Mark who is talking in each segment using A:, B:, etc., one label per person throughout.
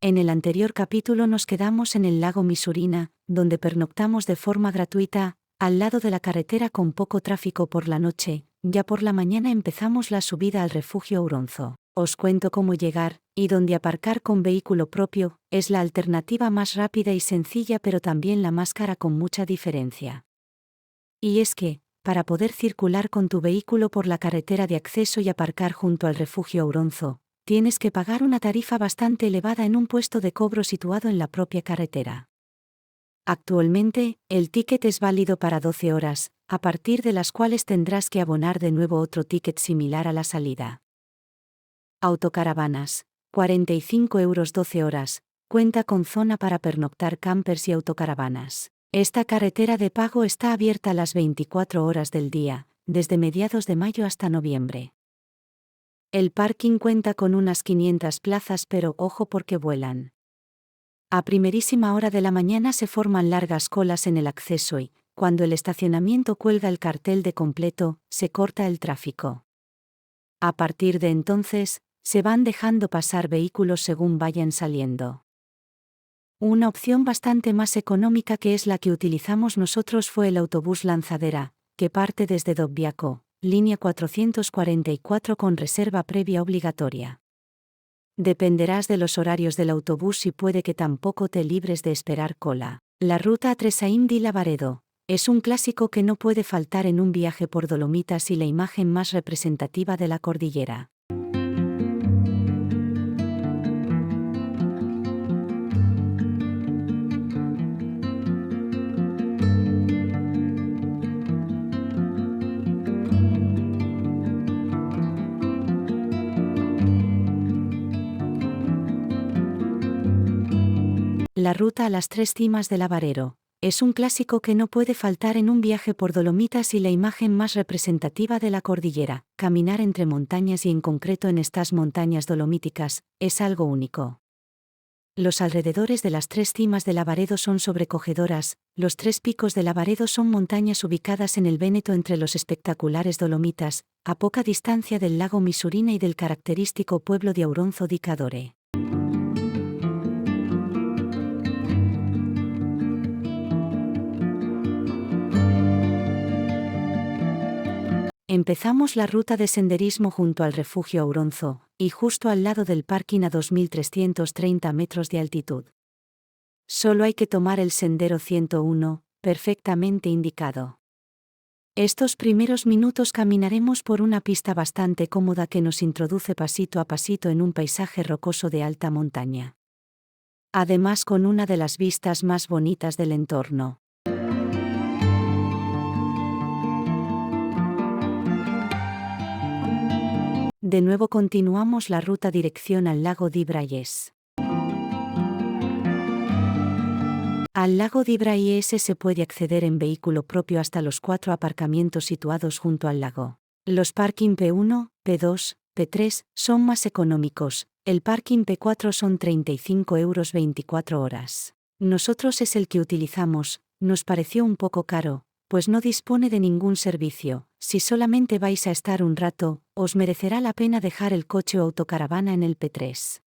A: En el anterior capítulo nos quedamos en el lago Misurina, donde pernoctamos de forma gratuita, al lado de la carretera con poco tráfico por la noche. Ya por la mañana empezamos la subida al refugio Auronzo. Os cuento cómo llegar, y dónde aparcar con vehículo propio. Es la alternativa más rápida y sencilla, pero también la más cara con mucha diferencia. Y es que, para poder circular con tu vehículo por la carretera de acceso y aparcar junto al refugio Auronzo, tienes que pagar una tarifa bastante elevada en un puesto de cobro situado en la propia carretera. Actualmente, el ticket es válido para 12 horas, a partir de las cuales tendrás que abonar de nuevo otro ticket similar a la salida. Autocaravanas, 45 € 12 horas, cuenta con zona para pernoctar campers y autocaravanas. Esta carretera de pago está abierta las 24 horas del día, desde mediados de mayo hasta noviembre. El parking cuenta con unas 500 plazas, pero ojo porque vuelan. A primerísima hora de la mañana se forman largas colas en el acceso y, cuando el estacionamiento cuelga el cartel de completo, se corta el tráfico. A partir de entonces, se van dejando pasar vehículos según vayan saliendo. Una opción bastante más económica, que es la que utilizamos nosotros, fue el autobús Lanzadera, que parte desde Dobbiaco, línea 444 con reserva previa obligatoria. Dependerás de los horarios del autobús y puede que tampoco te libres de esperar cola. La ruta a Tresaín di Lavaredo es un clásico que no puede faltar en un viaje por Dolomitas y la imagen más representativa de la cordillera. La ruta a las tres cimas de Lavarero es un clásico que no puede faltar en un viaje por Dolomitas y la imagen más representativa de la cordillera. Caminar entre montañas y en concreto en estas montañas dolomíticas es algo único. Los alrededores de las tres cimas de Lavaredo son sobrecogedoras. Los tres picos de Lavaredo son montañas ubicadas en el Véneto entre los espectaculares Dolomitas, a poca distancia del lago Misurina y del característico pueblo de Auronzo di Cadore. Empezamos la ruta de senderismo junto al refugio Auronzo, y justo al lado del parking a 2.330 metros de altitud. Solo hay que tomar el sendero 101, perfectamente indicado. Estos primeros minutos caminaremos por una pista bastante cómoda que nos introduce pasito a pasito en un paisaje rocoso de alta montaña. Además, con una de las vistas más bonitas del entorno. De nuevo continuamos la ruta dirección al lago di Braies. Al lago di Braies se puede acceder en vehículo propio hasta los 4 aparcamientos situados junto al lago. Los parking P1, P2, P3 son más económicos, el parking P4 son 35 € 24 horas. Nosotros es el que utilizamos, nos pareció un poco caro, pues no dispone de ningún servicio. Si solamente vais a estar un rato, os merecerá la pena dejar el coche o autocaravana en el P3.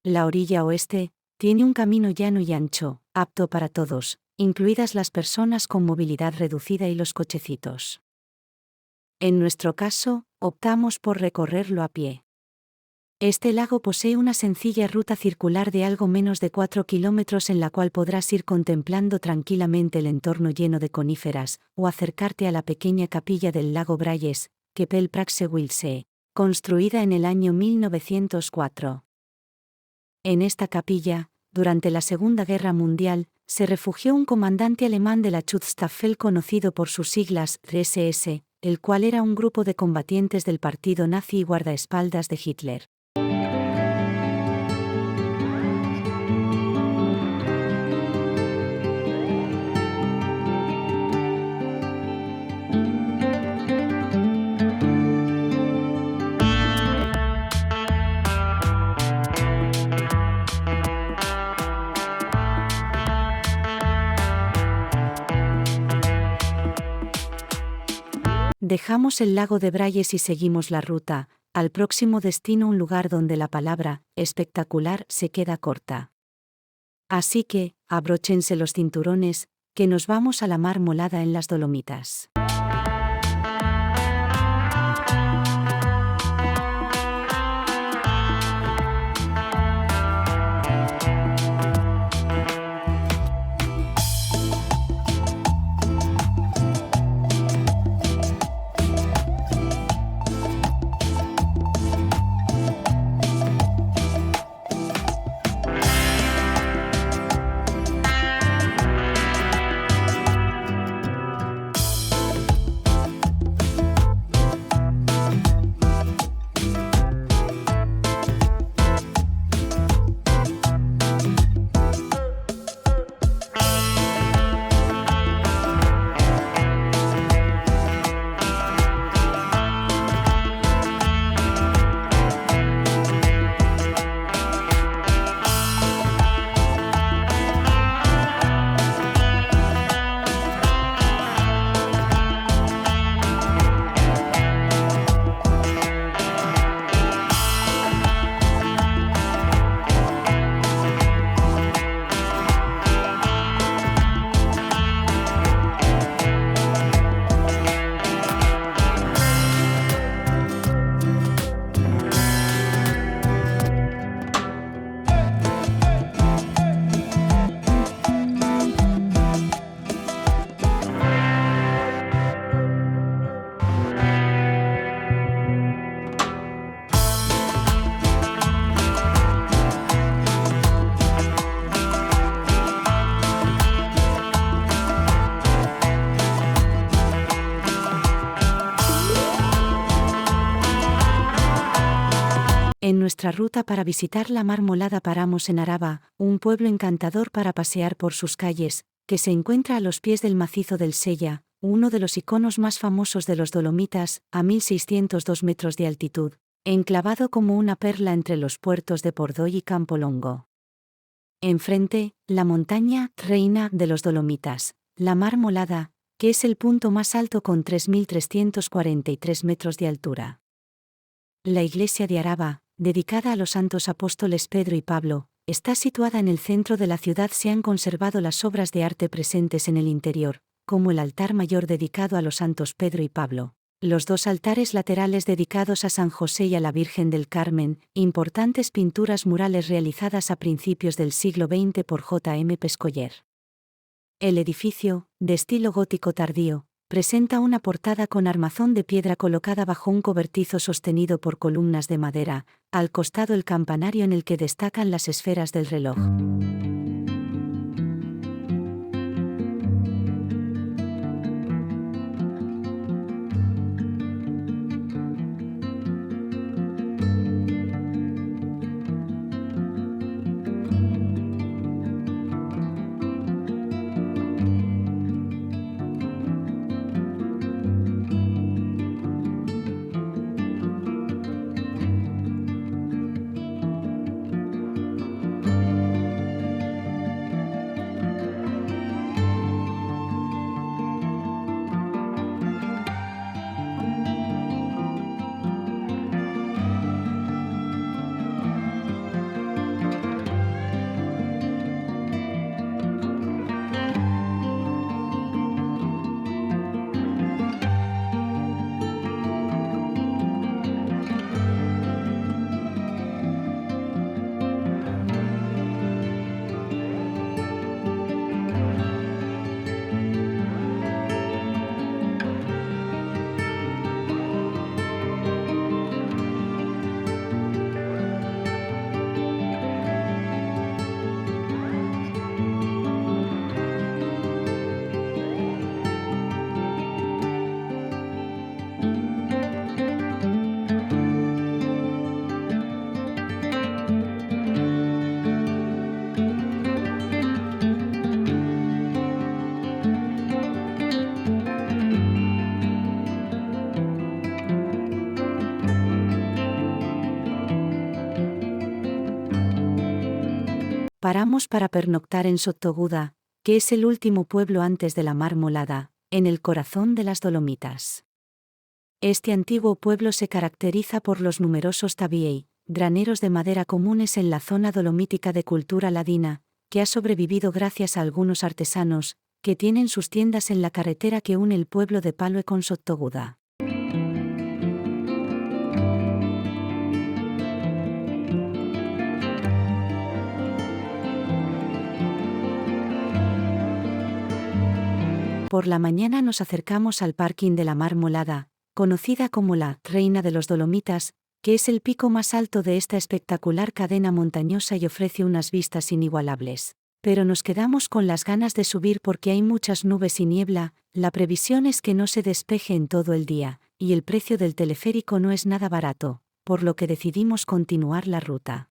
A: La orilla oeste tiene un camino llano y ancho, apto para todos, incluidas las personas con movilidad reducida y los cochecitos. En nuestro caso, optamos por recorrerlo a pie. Este lago posee una sencilla ruta circular de algo menos de 4 kilómetros en la cual podrás ir contemplando tranquilamente el entorno lleno de coníferas, o acercarte a la pequeña capilla del lago Braies, que pel Praxe Wilse, construida en el año 1904. En esta capilla, durante la Segunda Guerra Mundial, se refugió un comandante alemán de la Schutzstaffel conocido por sus siglas SS, el cual era un grupo de combatientes del partido nazi y guardaespaldas de Hitler. Dejamos el lago de Brayes y seguimos la ruta, al próximo destino, un lugar donde la palabra espectacular se queda corta. Así que, abróchense los cinturones, que nos vamos a la Marmolada en las Dolomitas. En nuestra ruta para visitar la Marmolada paramos en Araba, un pueblo encantador para pasear por sus calles, que se encuentra a los pies del macizo del Sella, uno de los iconos más famosos de los Dolomitas, a 1602 metros de altitud, enclavado como una perla entre los puertos de Pordoy y Campolongo. Enfrente, la montaña reina de los Dolomitas, la Marmolada, que es el punto más alto con 3.343 metros de altura. La iglesia de Araba, dedicada a los santos apóstoles Pedro y Pablo, está situada en el centro de la ciudad. Se han conservado las obras de arte presentes en el interior, como el altar mayor dedicado a los santos Pedro y Pablo, los dos altares laterales dedicados a San José y a la Virgen del Carmen, importantes pinturas murales realizadas a principios del siglo XX por J. M. Pescoller. El edificio, de estilo gótico tardío, presenta una portada con armazón de piedra colocada bajo un cobertizo sostenido por columnas de madera, al costado el campanario en el que destacan las esferas del reloj. Paramos para pernoctar en Sottoguda, que es el último pueblo antes de la Marmolada, en el corazón de las Dolomitas. Este antiguo pueblo se caracteriza por los numerosos tabiei, graneros de madera comunes en la zona dolomítica de cultura ladina, que ha sobrevivido gracias a algunos artesanos, que tienen sus tiendas en la carretera que une el pueblo de Palue con Sottoguda. Por la mañana nos acercamos al parking de la Marmolada, conocida como la Reina de los Dolomitas, que es el pico más alto de esta espectacular cadena montañosa y ofrece unas vistas inigualables. Pero nos quedamos con las ganas de subir porque hay muchas nubes y niebla, la previsión es que no se despeje en todo el día, y el precio del teleférico no es nada barato, por lo que decidimos continuar la ruta.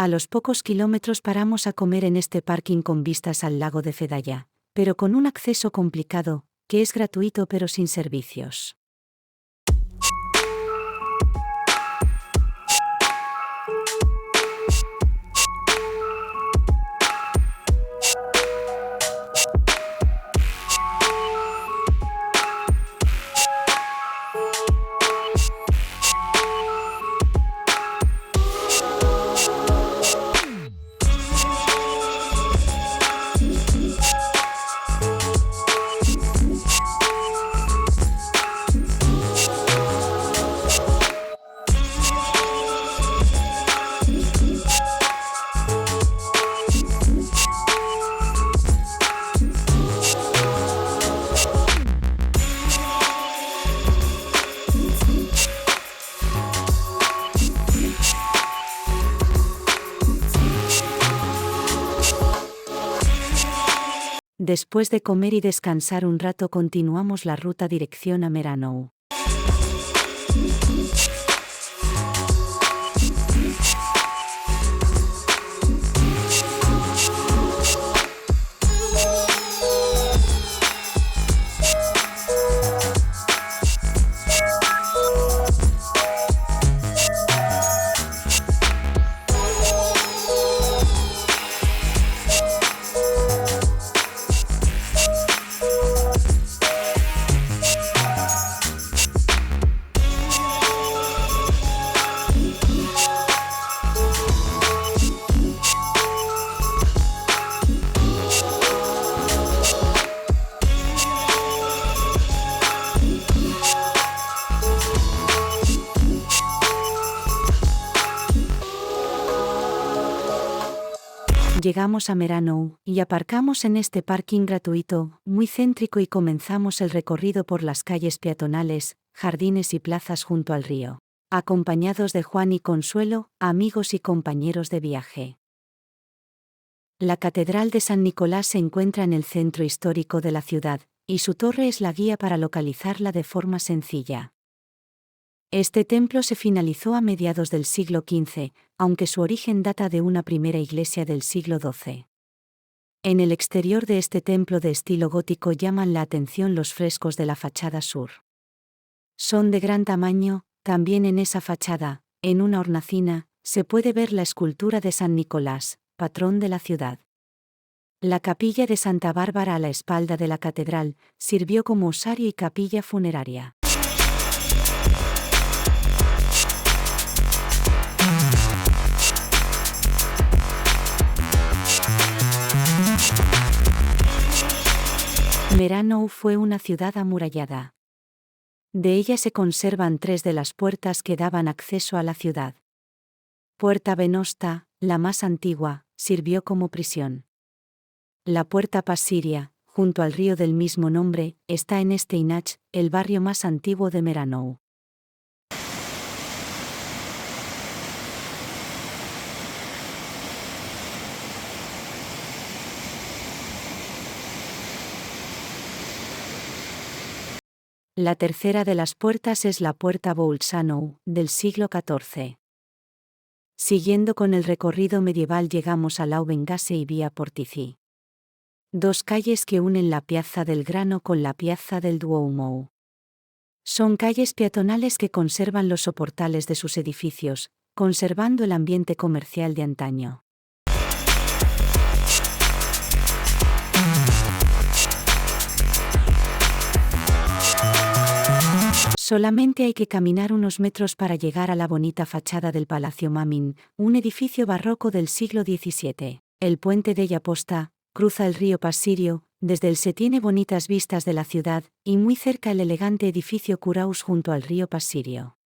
A: A los pocos kilómetros paramos a comer en este parking con vistas al lago de Fedaya, pero con un acceso complicado, que es gratuito pero sin servicios. Después de comer y descansar un rato continuamos la ruta dirección a Meranou. Llegamos a Meranou y aparcamos en este parking gratuito, muy céntrico y comenzamos el recorrido por las calles peatonales, jardines y plazas junto al río, acompañados de Juan y Consuelo, amigos y compañeros de viaje. La Catedral de San Nicolás se encuentra en el centro histórico de la ciudad, y su torre es la guía para localizarla de forma sencilla. Este templo se finalizó a mediados del siglo XV, aunque su origen data de una primera iglesia del siglo XII. En el exterior de este templo de estilo gótico llaman la atención los frescos de la fachada sur. Son de gran tamaño, también en esa fachada, en una hornacina, se puede ver la escultura de San Nicolás, patrón de la ciudad. La capilla de Santa Bárbara a la espalda de la catedral sirvió como osario y capilla funeraria. Meranou fue una ciudad amurallada. De ella se conservan 3 de las puertas que daban acceso a la ciudad. Puerta Venosta, la más antigua, sirvió como prisión. La Puerta Passiria, junto al río del mismo nombre, está en Steinach, el barrio más antiguo de Meranov. La tercera de las puertas es la Puerta Bolzano, del siglo XIV. Siguiendo con el recorrido medieval llegamos a Laubengasse y Via Portici. Dos calles que unen la Piazza del Grano con la Piazza del Duomo. Son calles peatonales que conservan los soportales de sus edificios, conservando el ambiente comercial de antaño. Solamente hay que caminar unos metros para llegar a la bonita fachada del Palacio Mamin, un edificio barroco del siglo XVII. El puente de Yaposta cruza el río Passirio, desde él se tiene bonitas vistas de la ciudad, y muy cerca el elegante edificio Curaus junto al río Passirio.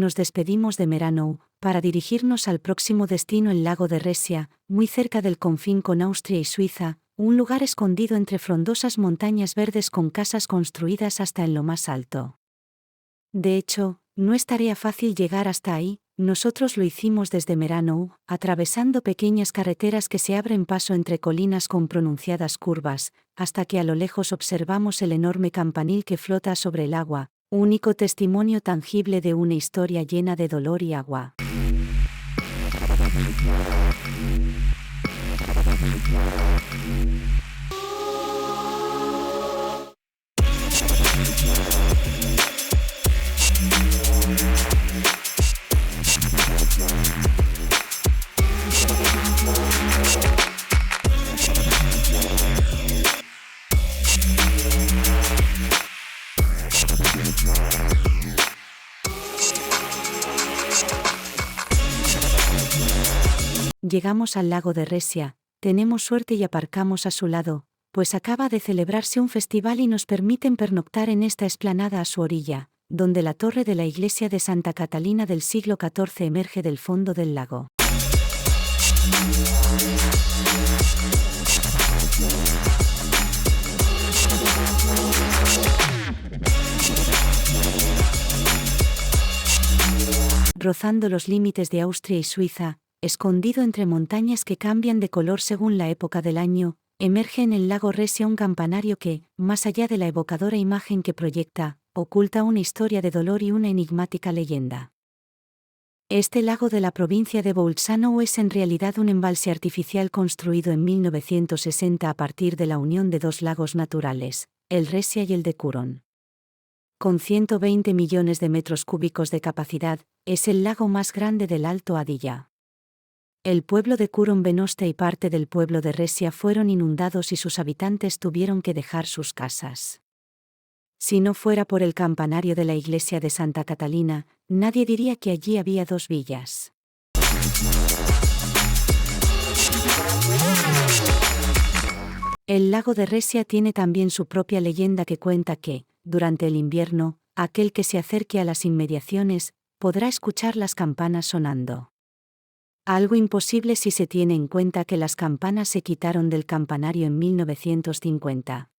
A: Nos despedimos de Meranov, para dirigirnos al próximo destino, el lago de Resia, muy cerca del confín con Austria y Suiza, un lugar escondido entre frondosas montañas verdes con casas construidas hasta en lo más alto. De hecho, no es tarea fácil llegar hasta ahí, nosotros lo hicimos desde Meranov, atravesando pequeñas carreteras que se abren paso entre colinas con pronunciadas curvas, hasta que a lo lejos observamos el enorme campanil que flota sobre el agua, único testimonio tangible de una historia llena de dolor y agua. Llegamos al lago de Resia, tenemos suerte y aparcamos a su lado, pues acaba de celebrarse un festival y nos permiten pernoctar en esta explanada a su orilla, donde la torre de la iglesia de Santa Catalina del siglo XIV emerge del fondo del lago. Rozando los límites de Austria y Suiza, escondido entre montañas que cambian de color según la época del año, emerge en el lago Resia un campanario que, más allá de la evocadora imagen que proyecta, oculta una historia de dolor y una enigmática leyenda. Este lago de la provincia de Bolzano es en realidad un embalse artificial construido en 1960 a partir de la unión de dos lagos naturales, el Resia y el de Kuron. Con 120 millones de metros cúbicos de capacidad, es el lago más grande del Alto Adige. El pueblo de Kuron Venosta y parte del pueblo de Resia fueron inundados y sus habitantes tuvieron que dejar sus casas. Si no fuera por el campanario de la iglesia de Santa Catalina, nadie diría que allí había dos villas. El lago de Resia tiene también su propia leyenda que cuenta que, durante el invierno, aquel que se acerque a las inmediaciones, podrá escuchar las campanas sonando. Algo imposible si se tiene en cuenta que las campanas se quitaron del campanario en 1950.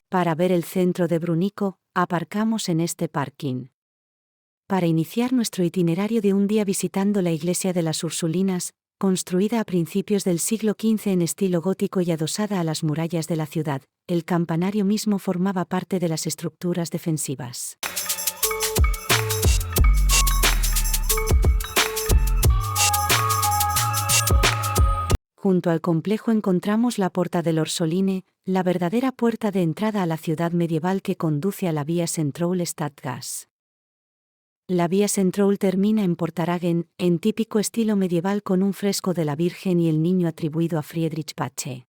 A: Para ver el centro de Brunico, aparcamos en este parking. Para iniciar nuestro itinerario de un día visitando la iglesia de las Ursulinas, construida a principios del siglo XV en estilo gótico y adosada a las murallas de la ciudad, el campanario mismo formaba parte de las estructuras defensivas. Junto al complejo encontramos la Porta del Orsoline, la verdadera puerta de entrada a la ciudad medieval que conduce a la Via Centrale Stadtgas. La Via Centrale termina en Portaragen, en típico estilo medieval con un fresco de la Virgen y el Niño atribuido a Friedrich Pache.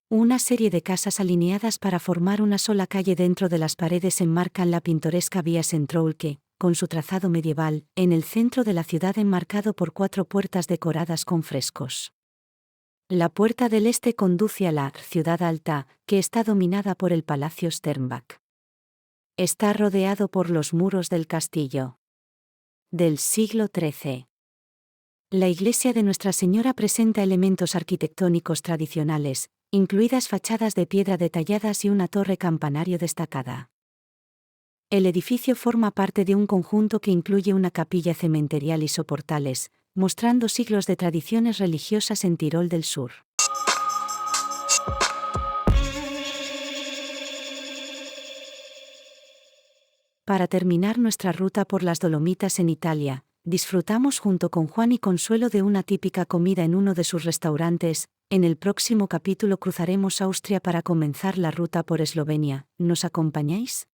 A: Una serie de casas alineadas para formar una sola calle dentro de las paredes enmarcan la pintoresca Via Centrale que, con su trazado medieval, en el centro de la ciudad enmarcado por 4 puertas decoradas con frescos. La puerta del este conduce a la Ciudad Alta, que está dominada por el Palacio Sternbach. Está rodeado por los muros del castillo. Del siglo XIII. La iglesia de Nuestra Señora presenta elementos arquitectónicos tradicionales, incluidas fachadas de piedra detalladas y una torre campanario destacada. El edificio forma parte de un conjunto que incluye una capilla cementerial y soportales, mostrando siglos de tradiciones religiosas en Tirol del Sur. Para terminar nuestra ruta por las Dolomitas en Italia, disfrutamos junto con Juan y Consuelo de una típica comida en uno de sus restaurantes. En el próximo capítulo cruzaremos Austria para comenzar la ruta por Eslovenia. ¿Nos acompañáis?